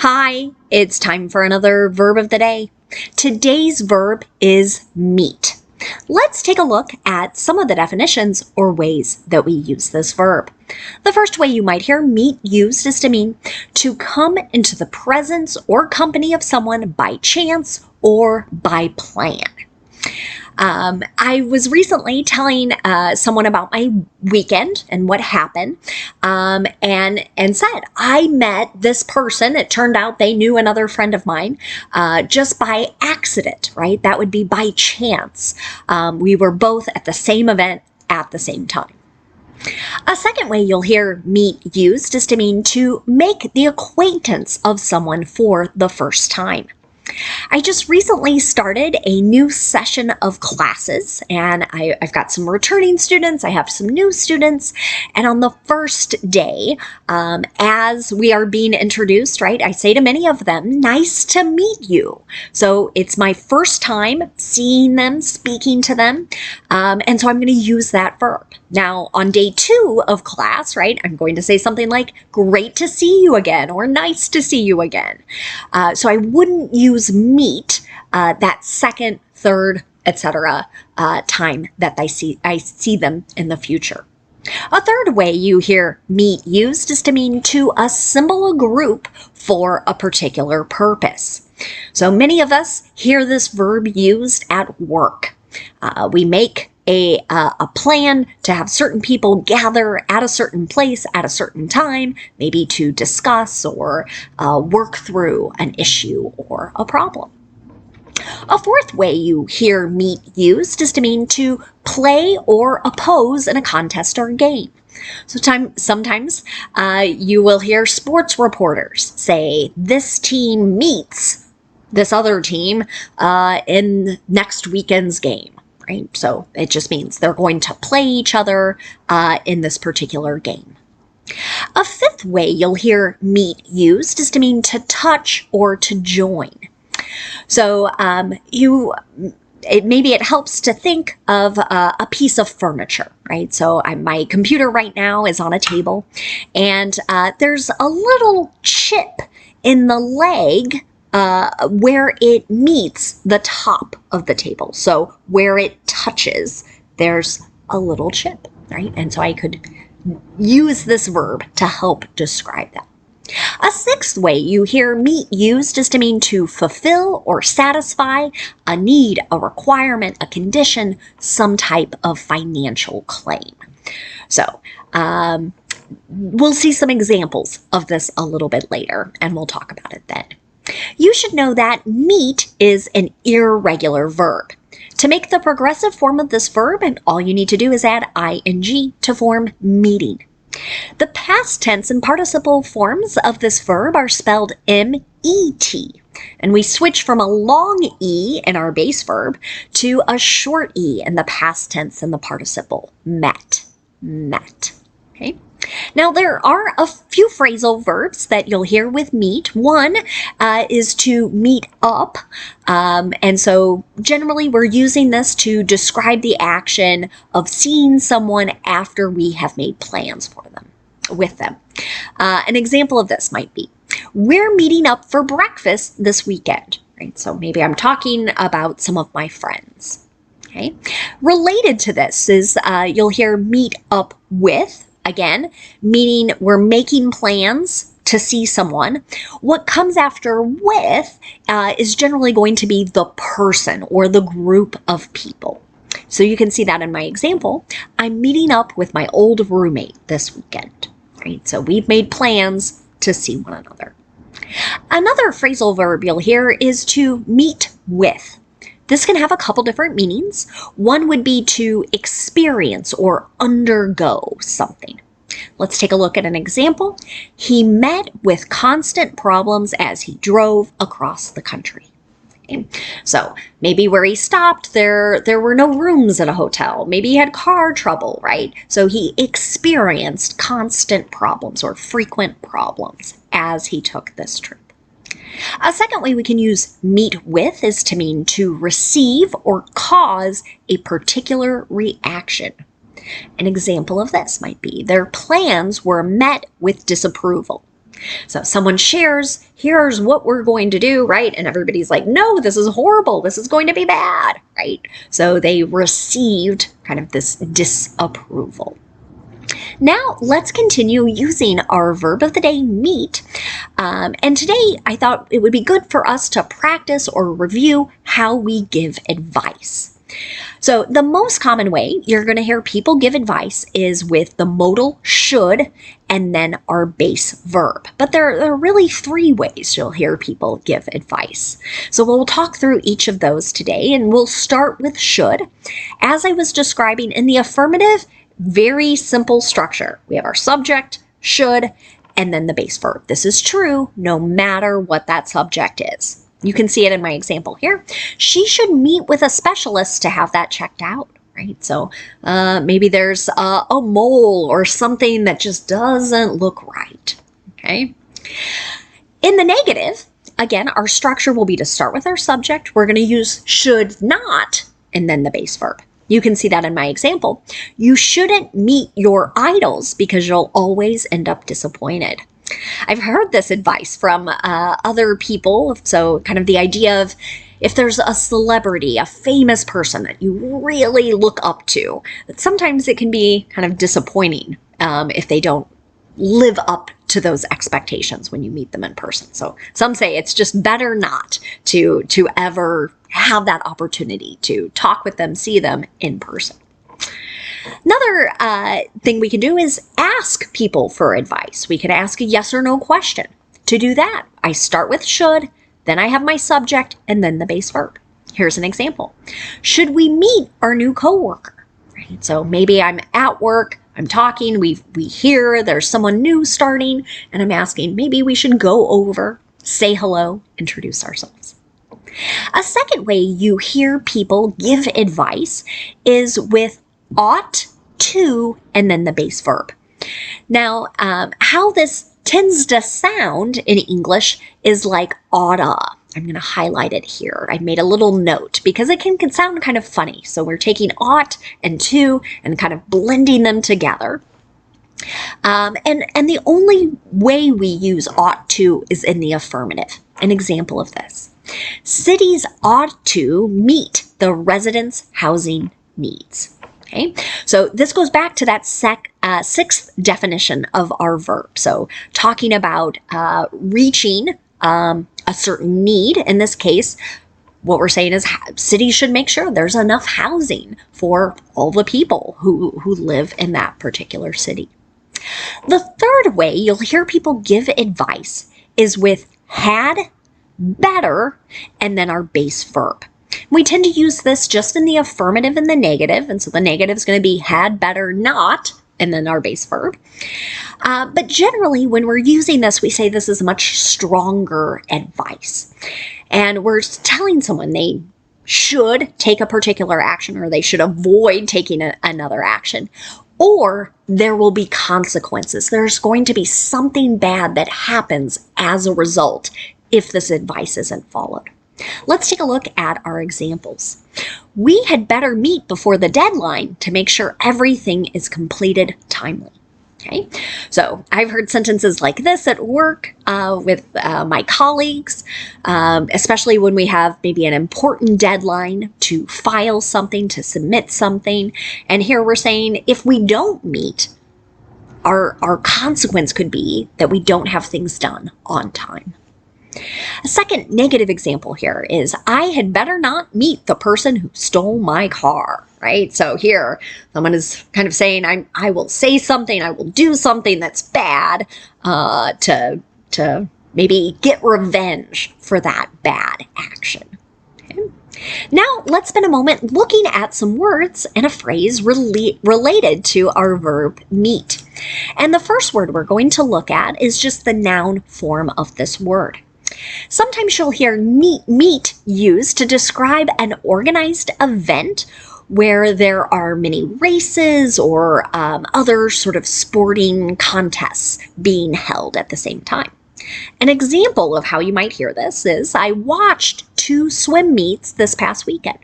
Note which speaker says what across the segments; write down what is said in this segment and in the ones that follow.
Speaker 1: Hi, it's time for another verb of the day. Today's verb is meet. Let's take a look at some of the definitions or ways that we use this verb. The first way you might hear meet used is to mean to come into the presence or company of someone by chance or by plan. I was recently telling someone about my weekend and what happened, and said I met this person. It turned out they knew another friend of mine just by accident, right? That would be by chance. We were both at the same event at the same time. A second way you'll hear meet used is to mean to make the acquaintance of someone for the first time. I just recently started a new session of classes, and I've got some returning students, I have some new students, and on the first day, as we are being introduced, right, I say to many of them, nice to meet you. So it's my first time seeing them, speaking to them, and so I'm going to use that verb. Now, on day 2 of class, right, I'm going to say something like, great to see you again, or nice to see you again. So I wouldn't use meet that second, third, etc. Time that I see them in the future. A third way you hear meet used is to mean to assemble a group for a particular purpose. So many of us hear this verb used at work. We make a plan to have certain people gather at a certain place at a certain time, maybe to discuss or work through an issue or a problem. A fourth way you hear meet used is to mean to play or oppose in a contest or game. So sometimes you will hear sports reporters say, this team meets this other team in next weekend's game. Right? So it just means they're going to play each other in this particular game. A fifth way you'll hear meet used is to mean to touch or to join. So maybe it helps to think of a piece of furniture, right? So my computer right now is on a table, and there's a little chip in the leg where it meets the top of the table. So where it touches, there's a little chip, right? And so I could use this verb to help describe that. A sixth way you hear meet used is to mean to fulfill or satisfy a need, a requirement, a condition, some type of financial claim. So we'll see some examples of this a little bit later, and we'll talk about it then. You should know that meet is an irregular verb. To make the progressive form of this verb, and all you need to do is add ing to form meeting. The past tense and participle forms of this verb are spelled M-E-T, and we switch from a long E in our base verb to a short E in the past tense and the participle, met. Okay. Now, there are a few phrasal verbs that you'll hear with meet. One is to meet up. And so generally we're using this to describe the action of seeing someone after we have made plans with them. An example of this might be, we're meeting up for breakfast this weekend. Right? So maybe I'm talking about some of my friends. Okay. Related to this is you'll hear meet up with. Again, meaning we're making plans to see someone. What comes after with is generally going to be the person or the group of people. So you can see that in my example. I'm meeting up with my old roommate this weekend. Right? So we've made plans to see one another. Another phrasal verb you'll hear is to meet with. This can have a couple different meanings. One would be to experience or undergo something. Let's take a look at an example. He met with constant problems as he drove across the country. Okay. So maybe where he stopped, there were no rooms in a hotel. Maybe he had car trouble, right? So he experienced constant problems or frequent problems as he took this trip. A second way we can use meet with is to mean to receive or cause a particular reaction. An example of this might be, their plans were met with disapproval. So someone shares, here's what we're going to do, right? And everybody's like, no, this is horrible. This is going to be bad, right? So they received kind of this disapproval. Now let's continue using our verb of the day, meet. And today I thought it would be good for us to practice or review how we give advice. So the most common way you're going to hear people give advice is with the modal should and then our base verb. But there are really three ways you'll hear people give advice. So we'll talk through each of those today, and we'll start with should. As I was describing in the affirmative, very simple structure. We have our subject, should, and then the base verb. This is true no matter what that subject is. You can see it in my example here. She should meet with a specialist to have that checked out, right? So maybe there's a mole or something that just doesn't look right, okay? In the negative, again, our structure will be to start with our subject. We're going to use should not and then the base verb. You can see that in my example. You shouldn't meet your idols because you'll always end up disappointed. I've heard this advice from other people. So kind of the idea of if there's a celebrity, a famous person that you really look up to, that sometimes it can be kind of disappointing if they don't live up to those expectations when you meet them in person. So some say it's just better not to ever have that opportunity to talk with them, see them in person. Another thing we can do is ask people for advice. We could ask a yes or no question. To do that, I start with should, then I have my subject, and then the base verb. Here's an example. Should we meet our new coworker? Right? So maybe I'm at work, I'm talking, we hear there's someone new starting, and I'm asking, maybe we should go over, say hello, introduce ourselves. A second way you hear people give advice is with ought to and then the base verb. Now, how this tends to sound in English is like oughta. I'm going to highlight it here. I made a little note because it can sound kind of funny. So we're taking ought and to and kind of blending them together. And the only way we use ought to is in the affirmative. An example of this. Cities ought to meet the residents' housing needs. Okay, so this goes back to that sixth definition of our verb. So talking about reaching a certain need. In this case, what we're saying is cities should make sure there's enough housing for all the people who live in that particular city. The third way you'll hear people give advice is with had, better, and then our base verb. We tend to use this just in the affirmative and the negative, and so the negative is going to be had, better, not, and then our base verb. But generally, when we're using this, we say this is much stronger advice. And we're telling someone they should take a particular action or they should avoid taking another action. Or there will be consequences. There's going to be something bad that happens as a result if this advice isn't followed. Let's take a look at our examples. We had better meet before the deadline to make sure everything is completed timely. Okay, so I've heard sentences like this at work with my colleagues, especially when we have maybe an important deadline to file something, to submit something. And here we're saying if we don't meet, our consequence could be that we don't have things done on time. A second negative example here is I had better not meet the person who stole my car, right? So here, someone is kind of saying, I will say something, I will do something that's bad to maybe get revenge for that bad action. Okay. Now, let's spend a moment looking at some words and a phrase related to our verb meet. And the first word we're going to look at is just the noun form of this word. Sometimes you'll hear meet used to describe an organized event where there are many races or other sort of sporting contests being held at the same time. An example of how you might hear this is I watched 2 swim meets this past weekend.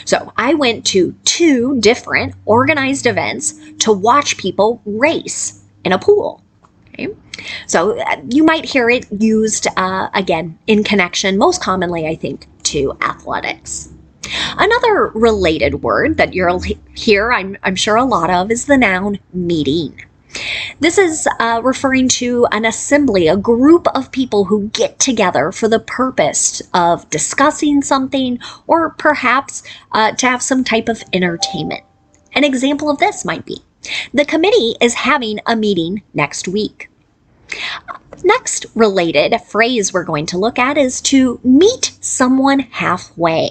Speaker 1: So I went to 2 different organized events to watch people race in a pool. Okay? So you might hear it used, again, in connection, most commonly, I think, to athletics. Another related word that you'll hear, I'm sure a lot of, is the noun meeting. This is referring to an assembly, a group of people who get together for the purpose of discussing something or perhaps to have some type of entertainment. An example of this might be, the committee is having a meeting next week. Next related phrase we're going to look at is to meet someone halfway.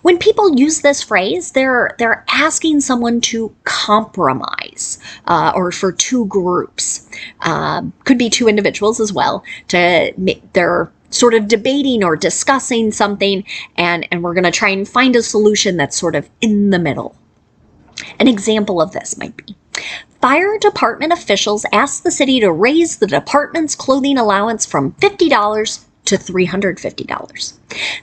Speaker 1: When people use this phrase, they're asking someone to compromise, or for two groups. Could be two individuals as well. They're sort of debating or discussing something, and we're going to try and find a solution that's sort of in the middle. An example of this might be, fire department officials asked the city to raise the department's clothing allowance from $50 to $350.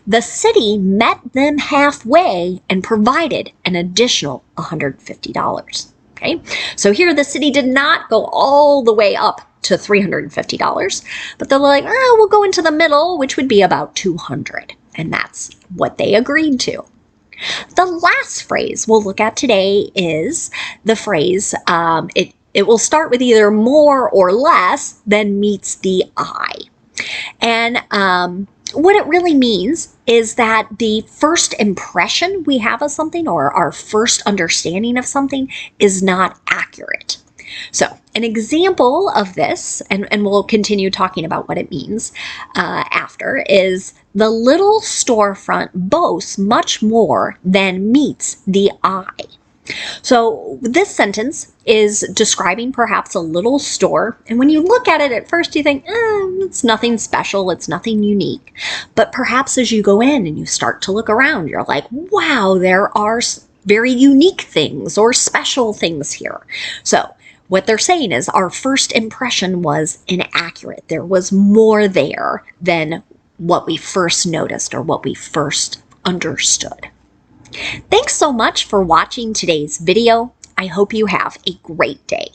Speaker 1: The city met them halfway and provided an additional $150. Okay, so here the city did not go all the way up to $350, but they're like, we'll go into the middle, which would be about $200, and that's what they agreed to. The last phrase we'll look at today is the phrase, it will start with either more or less than meets the eye. And what it really means is that the first impression we have of something, or our first understanding of something, is not accurate. So an example of this, and we'll continue talking about what it means after, is the little storefront boasts much more than meets the eye. So this sentence is describing perhaps a little store, and when you look at it at first you think, it's nothing special, it's nothing unique. But perhaps as you go in and you start to look around, you're like, wow, there are very unique things or special things here. So what they're saying is our first impression was inaccurate. There was more there than what we first noticed or what we first understood. Thanks so much for watching today's video. I hope you have a great day.